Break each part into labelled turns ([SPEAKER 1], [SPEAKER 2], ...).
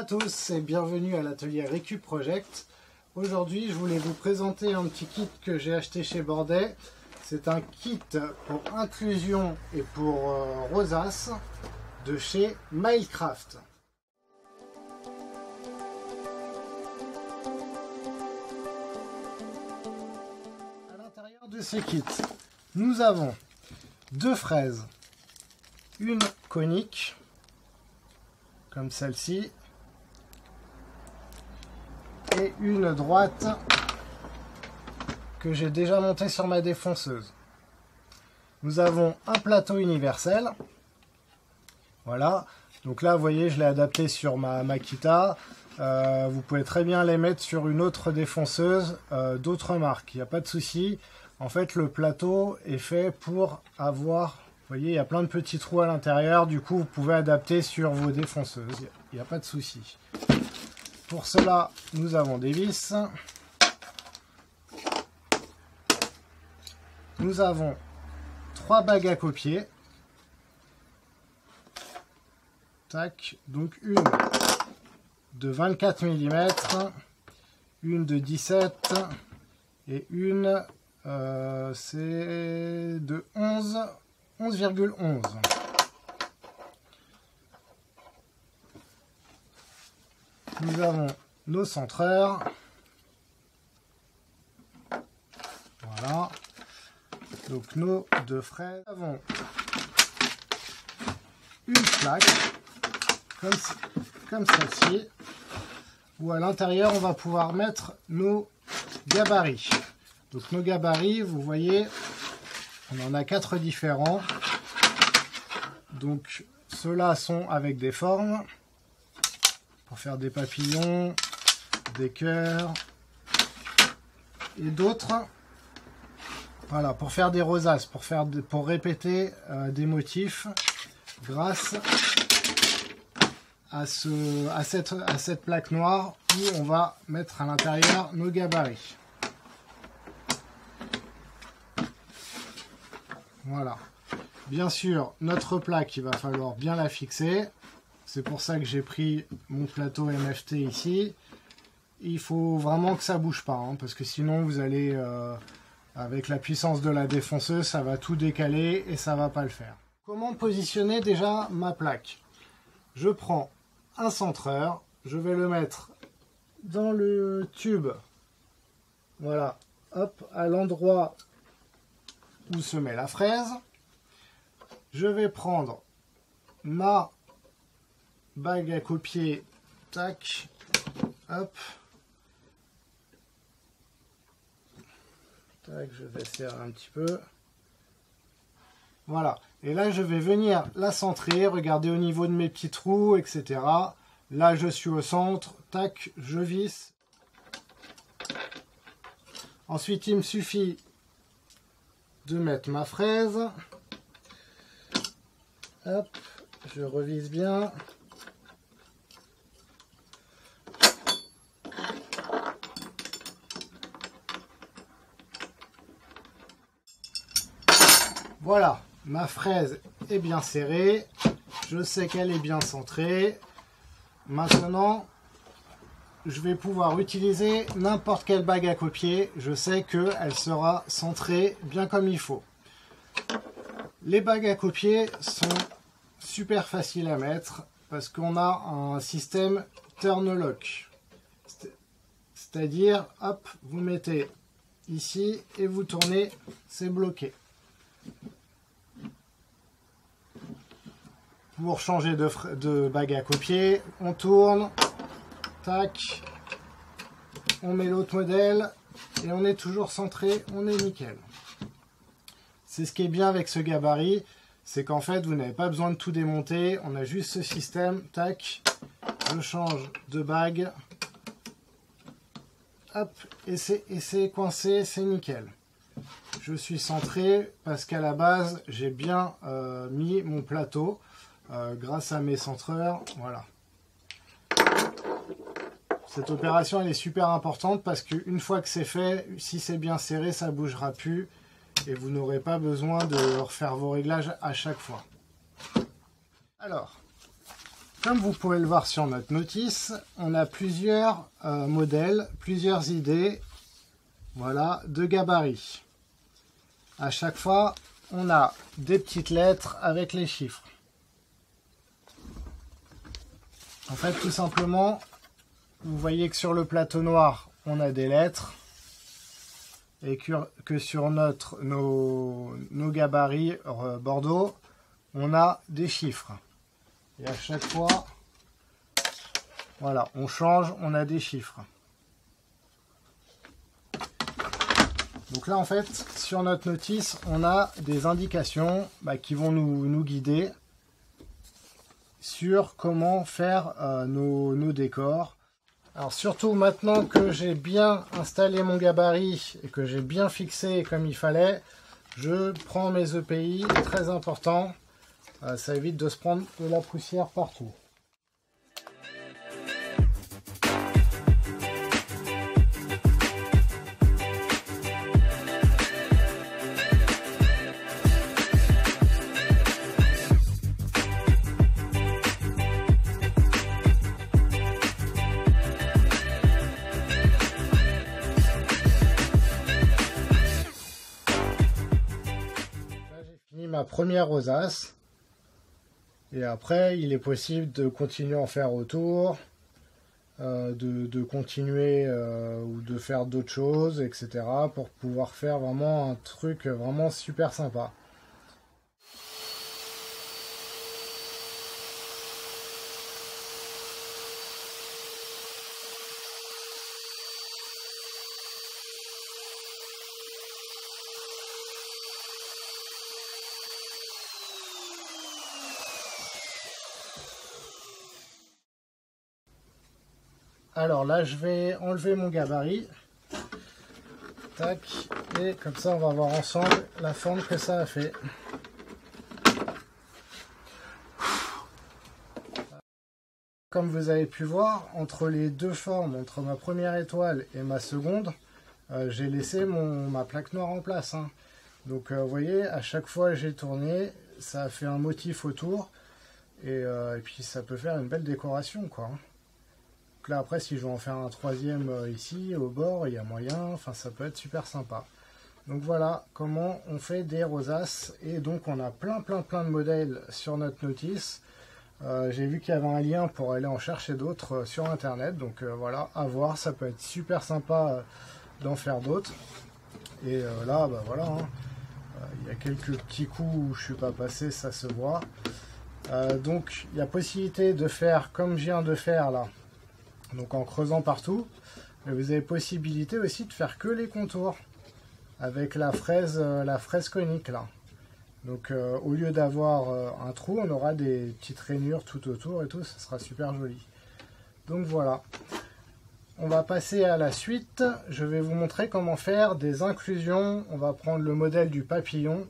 [SPEAKER 1] à tous et bienvenue à l'atelier Récup Project. Aujourd'hui, je voulais vous présenter un petit kit que j'ai acheté chez Bordet. C'est un kit pour inclusion et pour rosaces de chez Milecraft. À l'intérieur de ce kit, nous avons deux fraises, une conique, comme celle-ci, et une droite que j'ai déjà montée sur ma défonceuse. Nous avons un plateau universel. Voilà, donc là vous voyez je l'ai adapté sur ma Makita. Vous pouvez très bien les mettre sur une autre défonceuse d'autres marques, il n'y a pas de souci. En fait le plateau est fait pour avoir, vous voyez il y a plein de petits trous à l'intérieur, du coup vous pouvez adapter sur vos défonceuses, il n'y a pas de souci. Pour cela nous avons des vis. Nous avons 3 bagues à copier. Tac, donc une de 24 mm, une de 17 et une c'est de 11,11. Nous avons nos centreurs. Voilà. Donc nos deux fraises. Nous avons une plaque comme celle-ci, où à l'intérieur on va pouvoir mettre nos gabarits. Donc nos gabarits, vous voyez, on en a 4 différents. Donc ceux-là sont avec des formes pour faire des papillons, des cœurs et d'autres. Voilà, pour faire des rosaces, pour répéter des motifs grâce à cette plaque noire où on va mettre à l'intérieur nos gabarits. Voilà. Bien sûr, notre plaque, il va falloir bien la fixer. C'est pour ça que j'ai pris mon plateau MFT ici. Il faut vraiment que ça bouge pas, hein, parce que sinon vous allez... avec la puissance de la défonceuse, ça va tout décaler et ça va pas le faire. Comment positionner déjà ma plaque? Je prends un centreur, je vais le mettre dans le tube, voilà, hop, à l'endroit où se met la fraise. Je vais prendre ma bague à copier, tac, hop. Je vais serrer un petit peu. Voilà. Et là, je vais venir la centrer. Regardez au niveau de mes petits trous, etc. Là, je suis au centre. Tac, je visse. Ensuite, il me suffit de mettre ma fraise. Hop, je revisse bien. Voilà, ma fraise est bien serrée, je sais qu'elle est bien centrée. Maintenant, je vais pouvoir utiliser n'importe quelle bague à copier, je sais qu'elle sera centrée bien comme il faut. Les bagues à copier sont super faciles à mettre parce qu'on a un système turn lock. C'est-à-dire, hop, vous mettez ici et vous tournez, c'est bloqué. Pour changer de bague à copier, on tourne, tac, on met l'autre modèle et on est toujours centré, on est nickel. C'est ce qui est bien avec ce gabarit, c'est qu'en fait vous n'avez pas besoin de tout démonter, on a juste ce système, tac, je change de bague, hop, et c'est coincé, c'est nickel. Je suis centré parce qu'à la base j'ai bien mis mon plateau. Grâce à mes centreurs, voilà. Cette opération elle est super importante parce qu'une fois que c'est fait, si c'est bien serré, ça ne bougera plus et vous n'aurez pas besoin de refaire vos réglages à chaque fois. Alors, Comme vous pouvez le voir sur notre notice, on a plusieurs modèles, plusieurs idées, voilà, de gabarits. À chaque fois, on a des petites lettres avec les chiffres. En fait, tout simplement, vous voyez que sur le plateau noir, on a des lettres et que sur nos gabarits Bordeaux, on a des chiffres. Et à chaque fois, voilà, on change, on a des chiffres. Donc là, en fait, sur notre notice, on a des indications qui vont nous guider sur comment faire nos décors. Alors surtout maintenant que j'ai bien installé mon gabarit et que j'ai bien fixé comme il fallait, je prends mes EPI, très important. Ça évite de se prendre de la poussière partout. Là, j'ai fini ma première rosace. Et après, il est possible de continuer à en faire autour, de continuer ou de faire d'autres choses, etc. pour pouvoir faire vraiment un truc vraiment super sympa. Alors là, je vais enlever mon gabarit. Tac. Et comme ça, on va voir ensemble la forme que ça a fait. Comme vous avez pu voir, entre les deux formes, entre ma première étoile et ma seconde, j'ai laissé ma plaque noire en place. Hein. Donc vous voyez, à chaque fois j'ai tourné, ça a fait un motif autour. Et puis ça peut faire une belle décoration, quoi. Donc là après, si je veux en faire un troisième ici au bord, il y a moyen, enfin ça peut être super sympa. Donc voilà comment on fait des rosaces, et donc on a plein de modèles sur notre notice. J'ai vu qu'il y avait un lien pour aller en chercher d'autres sur internet, donc voilà, à voir, ça peut être super sympa d'en faire d'autres. Et là, bah voilà, hein, il y a quelques petits coups où je suis pas passé, ça se voit. Donc il y a possibilité de faire comme je viens de faire là, donc en creusant partout, mais vous avez possibilité aussi de faire que les contours avec la fraise conique là. Donc au lieu d'avoir un trou, on aura des petites rainures tout autour et tout, ça sera super joli. Donc voilà, on va passer à la suite. Je vais vous montrer comment faire des inclusions. On va prendre le modèle du papillon.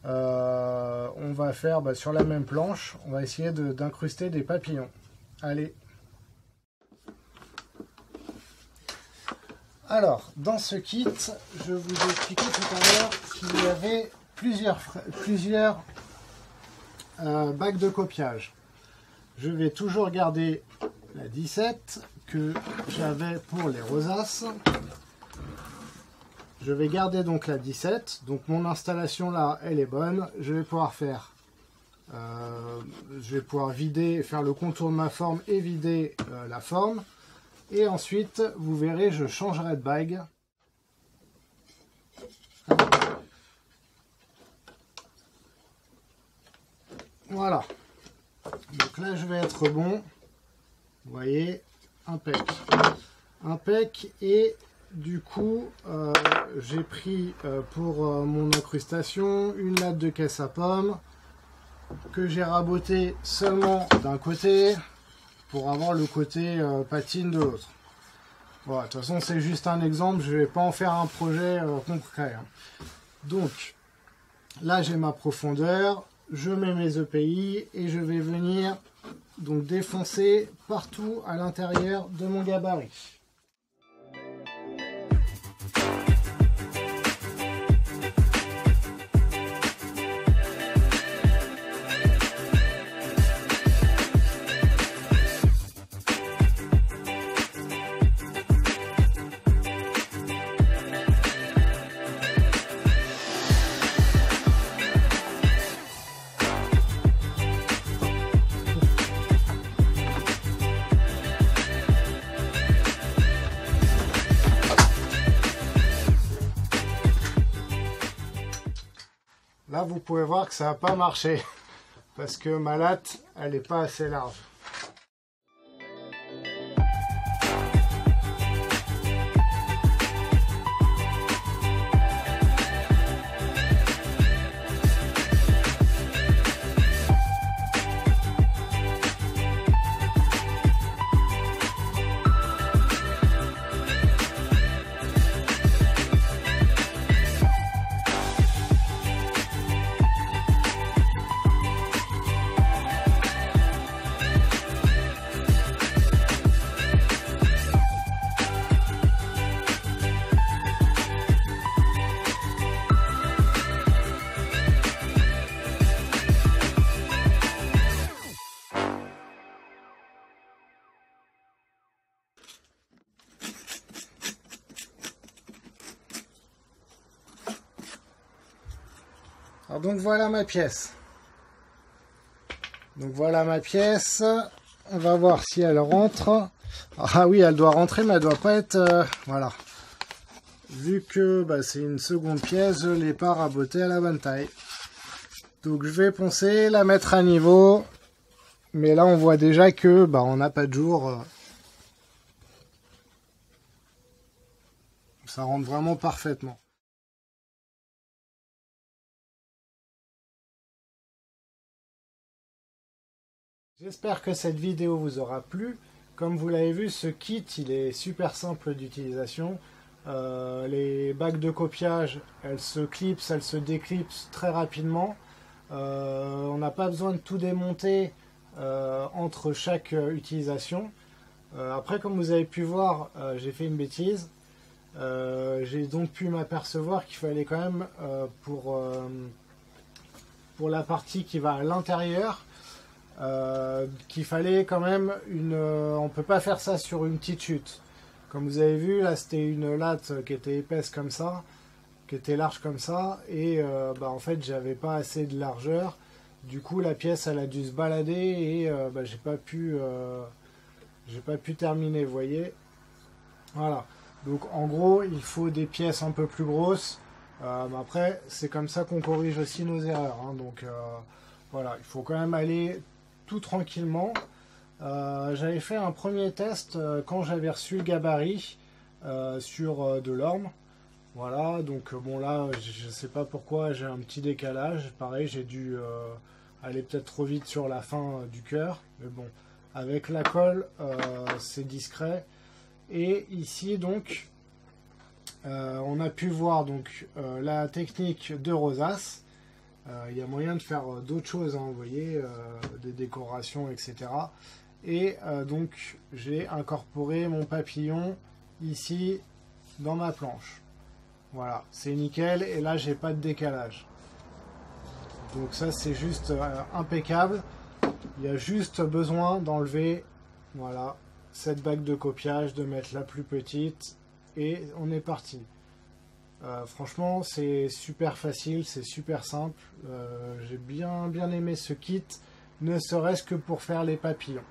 [SPEAKER 1] On va faire sur la même planche, on va essayer d'incruster des papillons. Allez. Alors, dans ce kit, je vous ai expliqué tout à l'heure qu'il y avait plusieurs bacs de copiage. Je vais toujours garder la 17 que j'avais pour les rosaces. Je vais garder donc la 17, donc mon installation là, elle est bonne. Je vais pouvoir faire, je vais pouvoir vider, faire le contour de ma forme et vider la forme. Et ensuite, vous verrez, je changerai de bague. Voilà. Donc là, je vais être bon. Vous voyez, impec. Impec. Et du coup, j'ai pris pour mon incrustation une latte de caisse à pommes que j'ai raboté seulement d'un côté pour avoir le côté patine de l'autre. Voilà, de toute façon, c'est juste un exemple, je ne vais pas en faire un projet concret. Hein. Donc, là, j'ai ma profondeur, je mets mes EPI et je vais venir donc défoncer partout à l'intérieur de mon gabarit. Là, vous pouvez voir que ça n'a pas marché parce que ma latte, elle n'est pas assez large. Alors donc voilà ma pièce. Donc voilà ma pièce. On va voir si elle rentre. Ah oui, elle doit rentrer, mais elle doit pas être... voilà. Vu que bah, c'est une seconde pièce, je l'ai pas rabotée à la bonne taille. Donc je vais poncer, la mettre à niveau. Mais là on voit déjà que bah, on n'a pas de jour. Ça rentre vraiment parfaitement. J'espère que cette vidéo vous aura plu. Comme vous l'avez vu, ce kit il est super simple d'utilisation. Les bacs de copiage, elles se clipsent, elles se déclipsent très rapidement. On n'a pas besoin de tout démonter entre chaque utilisation. Après, comme vous avez pu voir, j'ai fait une bêtise. J'ai donc pu m'apercevoir qu'il fallait quand même, pour la partie qui va à l'intérieur, qu'il fallait quand même on peut pas faire ça sur une petite chute. Comme vous avez vu, là c'était une latte qui était épaisse comme ça, qui était large comme ça, et bah, en fait j'avais pas assez de largeur. Du coup la pièce elle a dû se balader et bah, j'ai pas pu terminer, vous voyez. Voilà. Donc en gros il faut des pièces un peu plus grosses. Mais après c'est comme ça qu'on corrige aussi nos erreurs, hein. Donc voilà, il faut quand même aller tout tranquillement. J'avais fait un premier test quand j'avais reçu le gabarit sur de l'orme. Voilà, donc bon là, je sais pas pourquoi j'ai un petit décalage. Pareil, j'ai dû aller peut-être trop vite sur la fin du cœur. Mais bon, avec la colle, c'est discret. Et ici, donc, on a pu voir donc la technique de rosace. Il y a moyen de faire d'autres choses, hein, vous voyez, des décorations, etc. Et donc j'ai incorporé mon papillon ici dans ma planche. Voilà, c'est nickel et là j'ai pas de décalage. Donc ça c'est juste impeccable. Il y a juste besoin d'enlever, voilà, cette bague de copiage, de mettre la plus petite et on est parti. Franchement c'est super facile, c'est super simple. J'ai bien aimé ce kit, ne serait-ce que pour faire les papillons.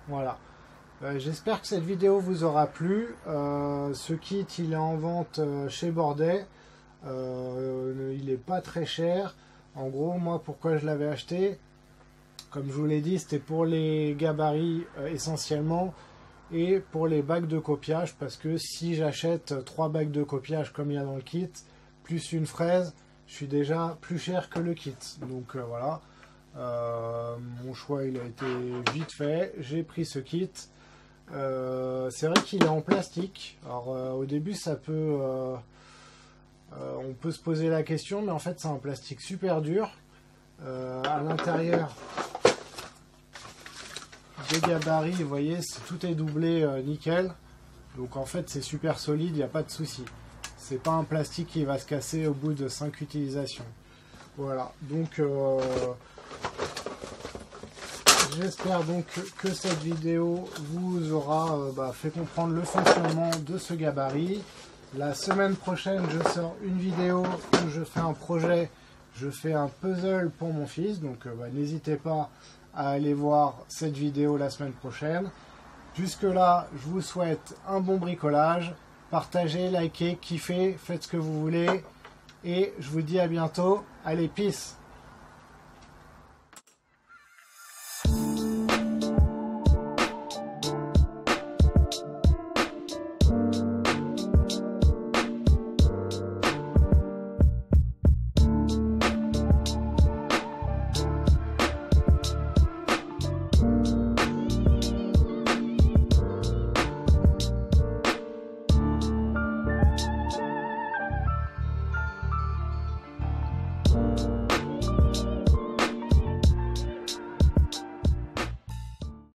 [SPEAKER 1] Voilà. J'espère que cette vidéo vous aura plu. Ce kit il est en vente chez Bordet. Il n'est pas très cher. En gros, moi pourquoi je l'avais acheté, comme je vous l'ai dit, c'était pour les gabarits essentiellement. Et pour les bacs de copiage, parce que si j'achète 3 bacs de copiage comme il y a dans le kit, plus une fraise, je suis déjà plus cher que le kit. Donc voilà, mon choix il a été vite fait, j'ai pris ce kit. C'est vrai qu'il est en plastique. Alors au début ça peut... on peut se poser la question, mais en fait c'est un plastique super dur. À l'intérieur... des gabarits, vous voyez, tout est doublé nickel. Donc en fait c'est super solide, il n'y a pas de souci. C'est pas un plastique qui va se casser au bout de 5 utilisations. Voilà, donc j'espère donc que cette vidéo vous aura fait comprendre le fonctionnement de ce gabarit. La semaine prochaine je sors une vidéo où je fais un projet, je fais un puzzle pour mon fils. Donc n'hésitez pas à aller voir cette vidéo la semaine prochaine. Jusque là, je vous souhaite un bon bricolage. Partagez, likez, kiffez, faites ce que vous voulez. Et je vous dis à bientôt. Allez, peace!